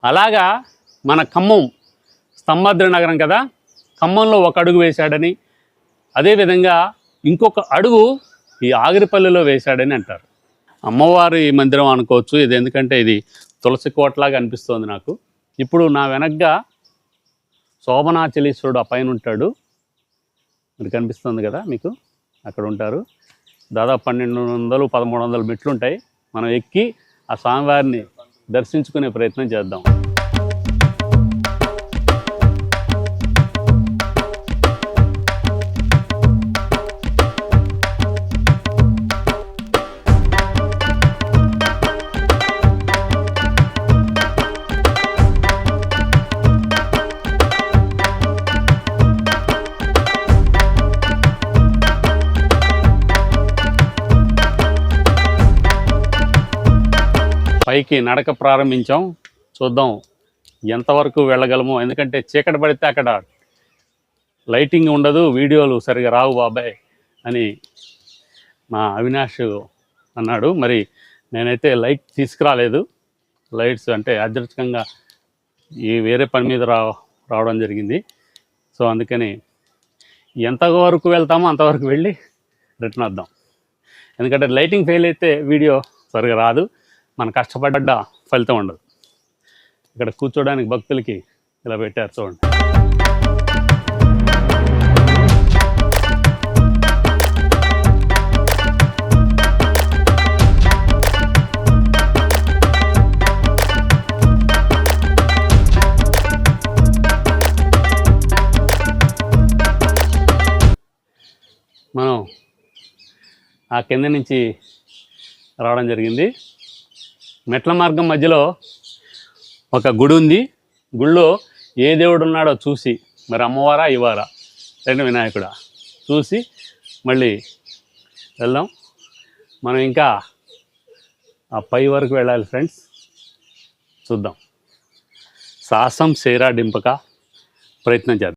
అలాగా మన ఖమ్మం స్తంభాద్రి నగరం కదా, ఖమ్మంలో ఒక అడుగు వేశాడని, అదేవిధంగా ఇంకొక అడుగు ఈ ఆగిరిపల్లిలో వేశాడని అంటారు. అమ్మవారి మందిరం అనుకోవచ్చు ఇది, ఎందుకంటే ఇది తులసి కోటలాగా అనిపిస్తోంది నాకు. ఇప్పుడు నా వెనక్గా శోభనాచలీశ్వరుడు ఆ పైన ఉంటాడు, మరి కనిపిస్తుంది కదా మీకు, అక్కడ ఉంటారు. దాదాపు 1200-1300 మెట్లు ఉంటాయి. మనం ఎక్కి ఆ స్వామివారిని దర్శించుకునే ప్రయత్నం చేద్దాం. పైకి నడక ప్రారంభించాం, చూద్దాం ఎంతవరకు వెళ్ళగలము. ఎందుకంటే చీకటి పడితే అక్కడ లైటింగ్ ఉండదు, వీడియోలు సరిగా రావు బాబాయ్ అని మా అవినాష్ అన్నాడు. మరి నేనైతే లైట్ తీసుకురాలేదు, లైట్స్ అంటే యాదృచ్ఛికంగా ఈ వేరే పని మీద రావడం జరిగింది. సో అందుకని ఎంతవరకు వెళ్తామో అంతవరకు వెళ్ళి రిటర్న్ వద్దాం. ఎందుకంటే లైటింగ్ ఫెయిల్ అయితే వీడియో సరిగా రాదు, మన కష్టపడ్డ ఫలితం ఉండదు. ఇక్కడ కూర్చోడానికి భక్తులకి ఇలా పెట్టారు చూడండి. మనం ఆ కింద నుంచి రావడం జరిగింది. మెట్ల మార్గం మధ్యలో ఒక గుడి ఉంది. గుడిలో ఏ దేవుడు ఉన్నాడో చూసి, మరి అమ్మవారా ఇవారా రెండు వినాయకుడా చూసి మళ్ళీ వెళ్దాం. మనం ఇంకా ఆ పై వరకు వెళ్ళాలి ఫ్రెండ్స్, చూద్దాం. సాహసం సేరా డింపక ప్రయత్నం చేద్దాం.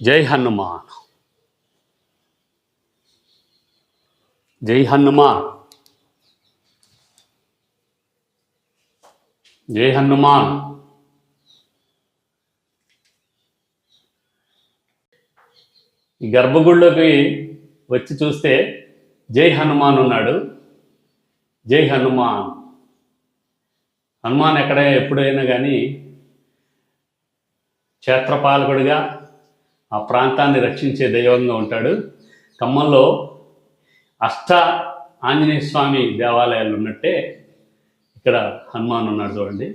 జై హనుమాన్, జై హనుమాన్, జై హనుమాన్. ఈ గర్భగుడిలోకి వచ్చి చూస్తే జై హనుమాన్ ఉన్నాడు. జై హనుమాన్. హనుమాన్ ఎక్కడ ఎప్పుడైనా కానీ క్షేత్రపాలకుడిగా ఆ ప్రాంతాన్ని రక్షించే దైవంగా ఉంటాడు. ఖమ్మంలో అష్ట ఆంజనేయ స్వామి దేవాలయాలు ఉన్నట్టే ఇక్కడ హనుమాన్ ఉన్నాడు చూడండి.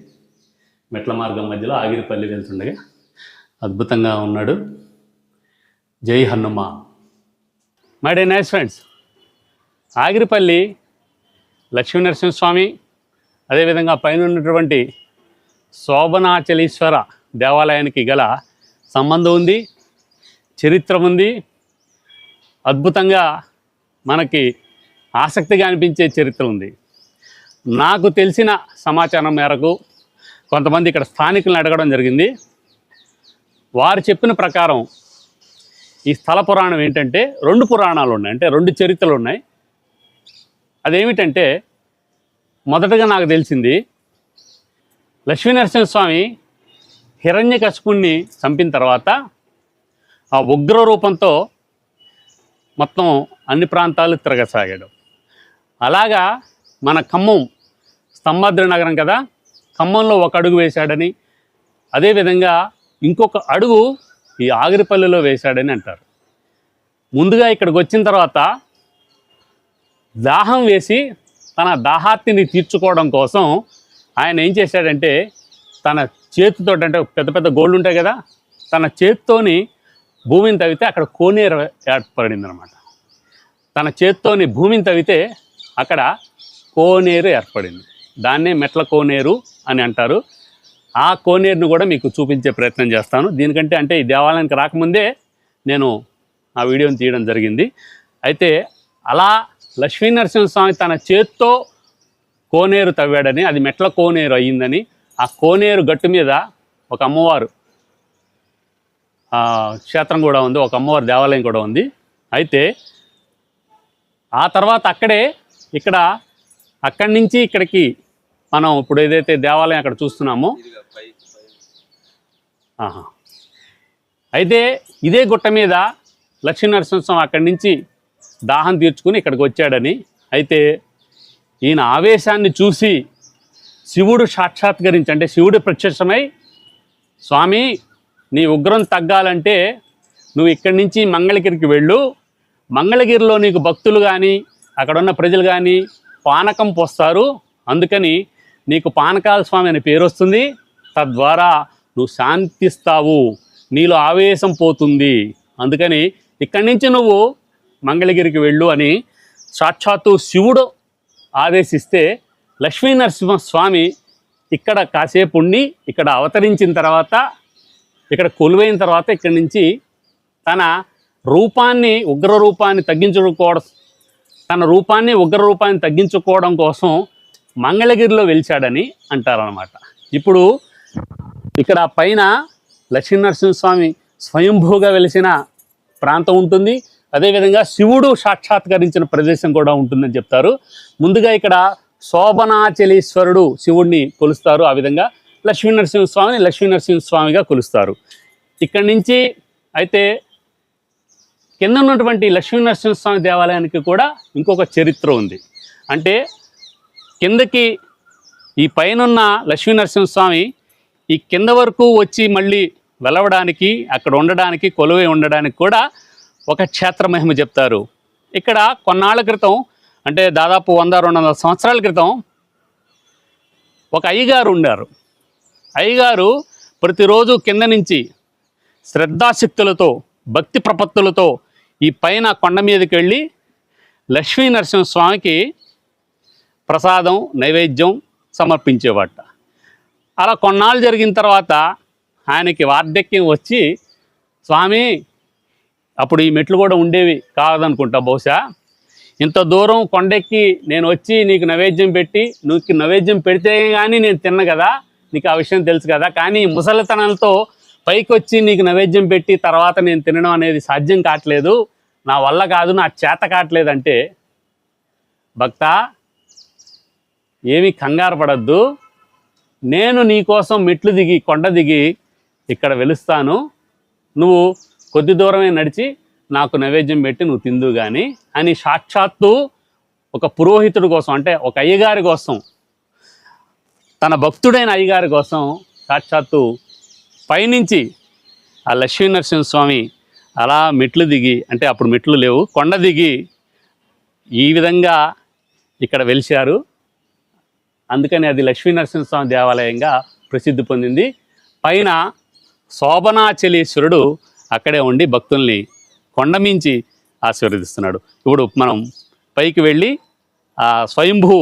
మెట్ల మార్గం మధ్యలో ఆగిరిపల్లి వెళ్తుండగా అద్భుతంగా ఉన్నాడు. జై Hanuman. My day nice friends, Agiripalli Lakshminarasimhaswamy, అదేవిధంగా పైన ఉన్నటువంటి శోభనాచలీశ్వర దేవాలయానికి గల సంబంధం ఉంది, చరిత్ర ఉంది. అద్భుతంగా మనకి ఆసక్తిగా అనిపించే చరిత్ర ఉంది. నాకు తెలిసిన సమాచారం మేరకు కొంతమంది ఇక్కడ స్థానికులను అడగడం జరిగింది. వారు చెప్పిన ప్రకారం ఈ స్థల పురాణం ఏంటంటే 2 పురాణాలు ఉన్నాయి, అంటే 2 చరిత్రలు ఉన్నాయి. అదేమిటంటే మొదటగా నాకు తెలిసింది, లక్ష్మీనరసింహస్వామి హిరణ్యకశిపుణ్ణి చంపిన తర్వాత ఆ ఉగ్ర రూపంతో మొత్తం అన్ని ప్రాంతాలు తిరగసాగాడు. అలాగా మన ఖమ్మం స్తంభాద్రి నగరం కదా, ఖమ్మంలో ఒక అడుగు వేశాడని, అదేవిధంగా ఇంకొక అడుగు ఈ ఆగిరిపల్లిలో వేశాడని అంటారు. ముందుగా ఇక్కడికి వచ్చిన తర్వాత దాహం వేసి తన దాహార్తిని తీర్చుకోవడం కోసం ఆయన ఏం చేశాడంటే తన చేతితో, అంటే పెద్ద పెద్ద గోళ్ళు ఉంటాయి కదా, తన చేతితోని భూమిని తవ్వితే అక్కడ కోనేరు ఏర్పడింది అనమాట. తన చేత్తోని భూమిని తవ్వితే అక్కడ కోనేరు ఏర్పడింది. దాన్నే మెట్ల కోనేరు అని అంటారు. ఆ కోనేరును కూడా మీకు చూపించే ప్రయత్నం చేస్తాను. దీనికంటే అంటే ఈ దేవాలయానికి రాకముందే నేను ఆ వీడియోని తీయడం జరిగింది. అయితే అలా లక్ష్మీనరసింహస్వామి తన చేత్తో కోనేరు తవ్వాడని, అది మెట్ల కోనేరు అయ్యిందని, ఆ కోనేరు గట్టు మీద ఒక అమ్మవారు క్షేత్రం కూడా ఉంది, ఒక అమ్మవారి దేవాలయం కూడా ఉంది. అయితే ఆ తర్వాత ఇక్కడ అక్కడి నుంచి ఇక్కడికి మనం ఇప్పుడు ఏదైతే దేవాలయం అక్కడ చూస్తున్నామో, అయితే ఇదే గుట్ట మీద లక్ష్మీనరసింహస్వామి అక్కడి నుంచి దాహం తీర్చుకుని ఇక్కడికి వచ్చాడని, అయితే ఈయన ఆవేశాన్ని చూసి శివుడు సాక్షాత్కరించి, అంటే శివుడు ప్రత్యక్షమై, స్వామి నీ ఉగ్రం తగ్గాలంటే నువ్వు ఇక్కడి నుంచి మంగళగిరికి వెళ్ళు, మంగళగిరిలో నీకు భక్తులు కానీ అక్కడ ఉన్న ప్రజలు కానీ పానకం పోస్తారు, అందుకని నీకు పానకాల స్వామి అనే పేరు వస్తుంది, తద్వారా నువ్వు శాంతిస్తావు, నీలో ఆవేశం పోతుంది, అందుకని ఇక్కడి నుంచి నువ్వు మంగళగిరికి వెళ్ళు అని సాక్షాత్తు శివుడు ఆదేశిస్తే లక్ష్మీనరసింహస్వామి ఇక్కడ కాసేపు ఉండి ఇక్కడ అవతరించిన తర్వాత, ఇక్కడ కొలువైన తర్వాత ఇక్కడి నుంచి తన రూపాన్ని ఉగ్రరూపాన్ని తగ్గించుకోవడం కోసం మంగళగిరిలో వెలిచాడని అంటారనమాట. ఇప్పుడు ఇక్కడ పైన లక్ష్మీనరసింహస్వామి స్వయంభూగా వెలిసిన ప్రాంతం ఉంటుంది, అదేవిధంగా శివుడు సాక్షాత్కరించిన ప్రదేశం కూడా ఉంటుందని చెప్తారు. ముందుగా ఇక్కడ శోభనాచలేశ్వరుడు శివుడిని కొలుస్తారు, ఆ విధంగా లక్ష్మీనరసింహస్వామిగా కొలుస్తారు. ఇక్కడి నుంచి అయితే కింద ఉన్నటువంటి లక్ష్మీనరసింహస్వామి దేవాలయానికి కూడా ఇంకొక చరిత్ర ఉంది. అంటే కిందకి ఈ పైనున్న లక్ష్మీనరసింహస్వామి ఈ కింద వరకు వచ్చి మళ్ళీ వెలవడానికి, అక్కడ ఉండడానికి, కొలువై ఉండడానికి కూడా ఒక క్షేత్ర మహిమ చెప్తారు. ఇక్కడ కొన్నాళ్ళ క్రితం, అంటే దాదాపు 100-200 సంవత్సరాల క్రితం ఒక అయ్యగారు ఉండారు. అయ్యగారు ప్రతిరోజు కింద నుంచి శ్రద్ధాశక్తులతో, భక్తి ప్రపత్తులతో ఈ పైన కొండ మీదకి వెళ్ళి లక్ష్మీనరసింహస్వామికి ప్రసాదం, నైవేద్యం సమర్పించేవాట. అలా కొన్నాళ్ళు జరిగిన తర్వాత ఆయనకి వార్ధక్యం వచ్చి, స్వామి అప్పుడు ఈ మెట్లు కూడా ఉండేవి కాదనుకుంటా బహుశా, ఇంత దూరం కొండెక్కి నేను వచ్చి నీకు నైవేద్యం పెట్టి, నువ్వు నైవేద్యం పెడితే కానీ నేను తిన్న కదా, నీకు ఆ విషయం తెలుసు కదా, కానీ ముసలితనంతో పైకి వచ్చి నీకు నైవేద్యం పెట్టి తర్వాత నేను తినడం అనేది సాధ్యం కావట్లేదు, నా వల్ల కాదు, నా చేత కావట్లేదంటే, భక్త ఏమీ కంగారు పడద్దు, నేను నీకోసం మెట్లు దిగి కొండ దిగి ఇక్కడ వెలుస్తాను, నువ్వు కొద్ది దూరమే నడిచి నాకు నైవేద్యం పెట్టి నువ్వు తిందు కానీ అని సాక్షాత్తు ఒక పురోహితుడి కోసం, అంటే ఒక అయ్యగారి కోసం, తన భక్తుడైన అయ్యగారి కోసం సాక్షాత్తు పైనుంచి ఆ లక్ష్మీనరసింహస్వామి అలా మెట్లు దిగి, అంటే అప్పుడు మెట్లు లేవు, కొండ దిగి ఈ విధంగా ఇక్కడ వెలిశారు. అందుకని అది లక్ష్మీనరసింహస్వామి దేవాలయంగా ప్రసిద్ధి పొందింది. పైన శోభనాచలేశ్వరుడు అక్కడే ఉండి భక్తుల్ని కొండమించి ఆశీర్వదిస్తున్నాడు. ఇప్పుడు మనం పైకి వెళ్ళి ఆ స్వయంభూ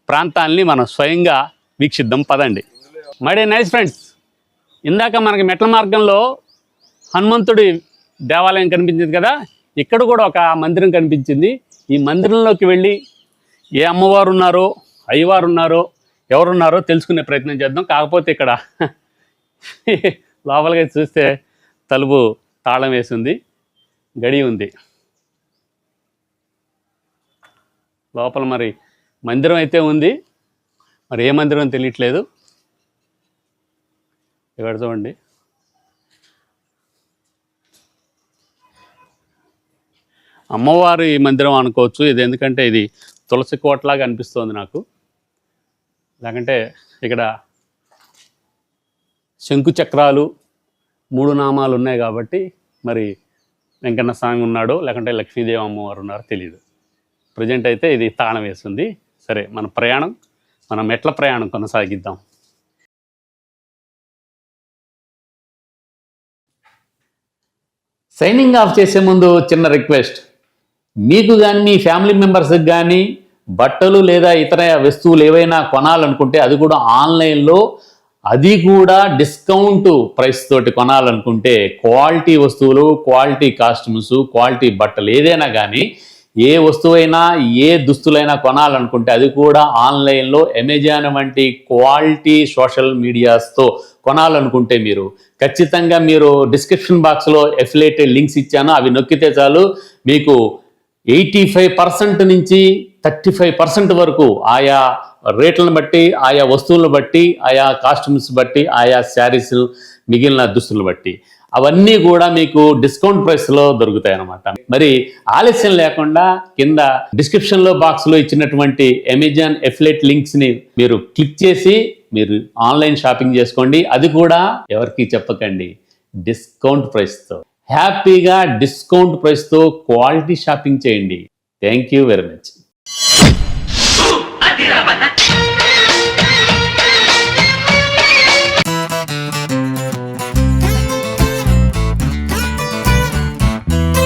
ప్రాంతాన్ని మనం స్వయంగా వీక్షిద్దాం, పదండి. మై డే నైస్ ఫ్రెండ్స్, ఇందాక మనకి మెట్ల మార్గంలో హనుమంతుడి దేవాలయం కనిపించింది కదా, ఇక్కడ కూడా ఒక మందిరం కనిపించింది. ఈ మందిరంలోకి వెళ్ళి ఏ అమ్మవారు ఉన్నారో, అయ్యవారు ఉన్నారో, ఎవరున్నారో తెలుసుకునే ప్రయత్నం చేద్దాం. కాకపోతే ఇక్కడ లోపలికి చూస్తే తలుపు తాళం వేసింది, గడి ఉంది. లోపల మరి మందిరం అయితే ఉంది, మరి ఏ మందిరం తెలియట్లేదు. ఇక్కడ చూడండి, అమ్మవారి మందిరం అనుకోవచ్చు ఇది, ఎందుకంటే ఇది తులసి కోటలాగా అనిపిస్తోంది నాకు. లేకంటే ఇక్కడ శంకు చక్రాలు 3 నామాలు ఉన్నాయి కాబట్టి మరి వెంకన్న స్వామి ఉన్నాడో లేకంటే లక్ష్మీదేవి అమ్మవారు ఉన్నారో తెలియదు. ప్రజెంట్ అయితే ఇది తాళం వేస్తుంది. సరే, మన మెట్ల ప్రయాణం కొనసాగిద్దాం. సైనింగ్ ఆఫ్ చేసే ముందు చిన్న రిక్వెస్ట్, మీకు కానీ మీ ఫ్యామిలీ మెంబర్స్కి కానీ బట్టలు లేదా ఇతర వస్తువులు ఏవైనా కొనాలనుకుంటే, అది కూడా ఆన్లైన్లో, అది కూడా డిస్కౌంట్ ప్రైస్ తోటి కొనాలనుకుంటే, క్వాలిటీ వస్తువులు, క్వాలిటీ కాస్ట్యూమ్స్, క్వాలిటీ బట్టలు ఏదైనా కానీ, ఏ వస్తువైనా ఏ దుస్తులైనా కొనాలనుకుంటే అది కూడా ఆన్లైన్లో అమెజాన్ వంటి క్వాలిటీ సోషల్ మీడియాస్తో కొనాలనుకుంటే మీరు ఖచ్చితంగా డిస్క్రిప్షన్ బాక్స్లో ఎఫిలియేటెడ్ లింక్స్ ఇచ్చాను, అవి నొక్కితే చాలు మీకు 85% నుంచి 35% వరకు ఆయా రేట్లను బట్టి, ఆయా వస్తువులను బట్టి, ఆయా కాస్ట్యూమ్స్ బట్టి, ఆయా శారీస్, మిగిలిన దుస్తులను బట్టి అవన్నీ కూడా మీకు డిస్కౌంట్ ప్రైస్లో దొరుకుతాయి అన్నమాట. మరి ఆలస్యం లేకుండా కింద డిస్క్రిప్షన్లో బాక్స్లో ఇచ్చినటువంటి అమెజాన్ ఎఫిలియేట్ లింక్స్ని మీరు క్లిక్ చేసి మీరు ఆన్లైన్ షాపింగ్ చేసుకోండి. అది కూడా ఎవరికి చెప్పకండి, డిస్కౌంట్ ప్రైస్తో. హ్యాపీగా డిస్కౌంట్ ప్రైస్తో క్వాలిటీ షాపింగ్ చేయండి. Thank you very much.